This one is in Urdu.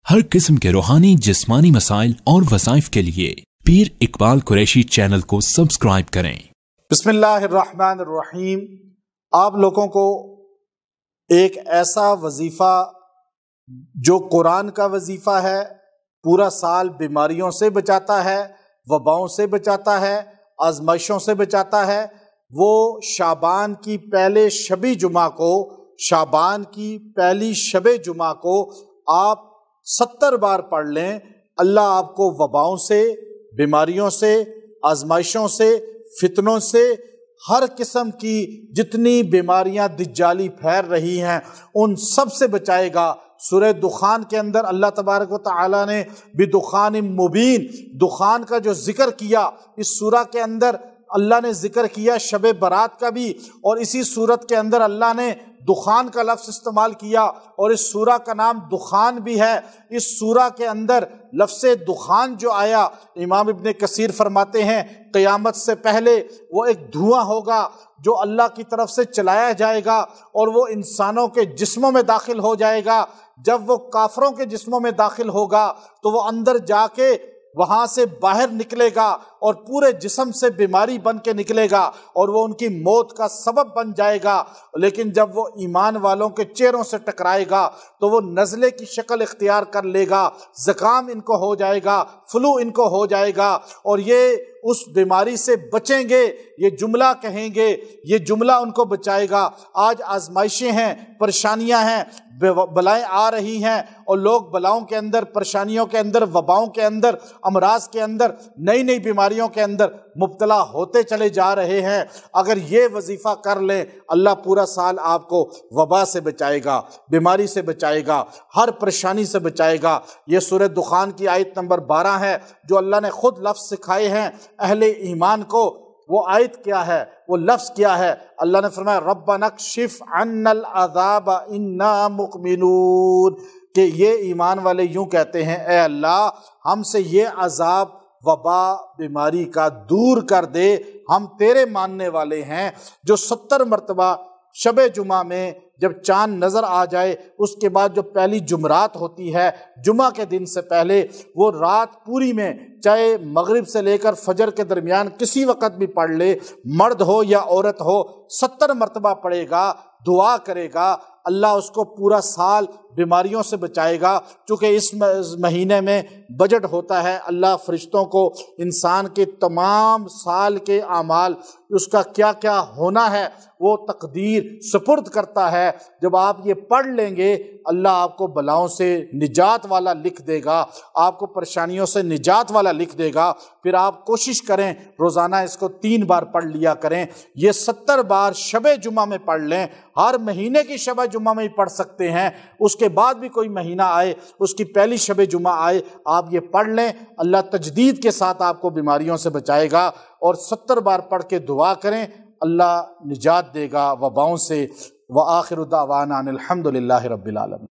ہر قسم کے روحانی جسمانی مسائل اور وظائف کے لیے پیر اقبال قریشی چینل کو سبسکرائب کریں۔ بسم اللہ الرحمن الرحیم۔ آپ لوگوں کو ایک ایسا وظیفہ جو قرآن کا وظیفہ ہے، پورا سال بیماریوں سے بچاتا ہے، وباؤں سے بچاتا ہے، آزمائشوں سے بچاتا ہے، وہ شعبان کی پہلے شب جمعہ کو، شعبان کی پہلی شب جمعہ کو آپ 70 بار پڑھ لیں۔ اللہ آپ کو وباؤں سے، بیماریوں سے، آزمائشوں سے، فتنوں سے، ہر قسم کی جتنی بیماریاں دجالی پھیل رہی ہیں ان سب سے بچائے گا۔ سورہ دخان کے اندر اللہ تبارک و تعالیٰ نے بدخان مبین، دخان کا جو ذکر کیا، اس سورہ کے اندر اللہ نے ذکر کیا شب برات کا بھی، اور اسی صورت کے اندر اللہ نے دخان کا لفظ استعمال کیا، اور اس سورہ کا نام دخان بھی ہے۔ اس سورہ کے اندر لفظ دخان جو آیا، امام ابن کثیر فرماتے ہیں قیامت سے پہلے وہ ایک دھواں ہوگا جو اللہ کی طرف سے چلایا جائے گا، اور وہ انسانوں کے جسموں میں داخل ہو جائے گا۔ جب وہ کافروں کے جسموں میں داخل ہوگا تو وہ اندر جا کے وہاں سے باہر نکلے گا اور پورے جسم سے بیماری بن کے نکلے گا، اور وہ ان کی موت کا سبب بن جائے گا۔ لیکن جب وہ ایمان والوں کے چہروں سے ٹکرائے گا تو وہ نزلے کی شکل اختیار کر لے گا، زکام ان کو ہو جائے گا، فلو ان کو ہو جائے گا، اور یہ اس بیماری سے بچیں گے، یہ جملہ کہیں گے، یہ جملہ ان کو بچائے گا۔ آج آزمائشیں ہیں، پریشانیاں ہیں، بلائیں آ رہی ہیں، اور لوگ بلاؤں کے اندر، پریشانیوں کے اندر، وباؤں کے اندر، امراض کے اندر، نئی نئی بیماریوں کے اندر مبتلا ہوتے چلے جا رہے ہیں۔ اگر یہ وظیفہ کر لیں، اللہ پورا سال آپ کو وبا سے بچائے گا، بیماری سے بچائے گا، ہر پریشانی سے بچائے گا۔ یہ سورہ دخان کی آیت نمبر 12 ہے، جو اللہ نے خود لفظ سکھائے ہیں اہل ایمان کو۔ وہ آیت کیا ہے، وہ لفظ کیا ہے؟ اللہ نے فرمایا ربنا اکشف عنا العذاب انا مؤمنون، کہ یہ ایمان والے یوں کہتے ہیں اے اللہ ہم سے یہ عذاب، وبا، بیماری کا دور کر دے، ہم تیرے ماننے والے ہیں۔ جو 70 مرتبہ شب جمعہ میں جب چاند نظر آ جائے، اس کے بعد جو پہلی جمعرات ہوتی ہے، جمعہ کے دن سے پہلے، وہ رات پوری میں چاہے مغرب سے لے کر فجر کے درمیان کسی وقت بھی پڑھ لے، مرد ہو یا عورت ہو، 70 مرتبہ پڑھے گا، دعا کرے گا، اللہ اس کو پورا سال بیماریوں سے بچائے گا۔ چونکہ اس مہینے میں بجٹ ہوتا ہے، اللہ فرشتوں کو انسان کے تمام سال کے اعمال، اس کا کیا کیا ہونا ہے، وہ تقدیر سپرد کرتا ہے۔ جب آپ یہ پڑھ لیں گے، اللہ آپ کو بلاؤں سے نجات والا لکھ دے گا، آپ کو پریشانیوں سے نجات والا لکھ دے گا۔ پھر آپ کوشش کریں روزانہ اس کو 3 بار پڑھ لیا کریں۔ یہ 70 بار شب جمعہ میں پڑھ لیں، ہر مہینے کی شب جمعہ میں ہی پڑھ سکتے ہیں، اس کے بعد بھی کوئی مہینہ آئے، اس کی پہلی شب جمعہ آئے، آپ یہ پڑھ لیں۔ اللہ تجدید کے ساتھ آپ کو بیماریوں سے بچائے گا، اور 70 بار پڑھ کے دعا کریں، اللہ نجات دے گا وباؤں سے۔ وآخر دعوانا ان الحمد للہ رب العالمین۔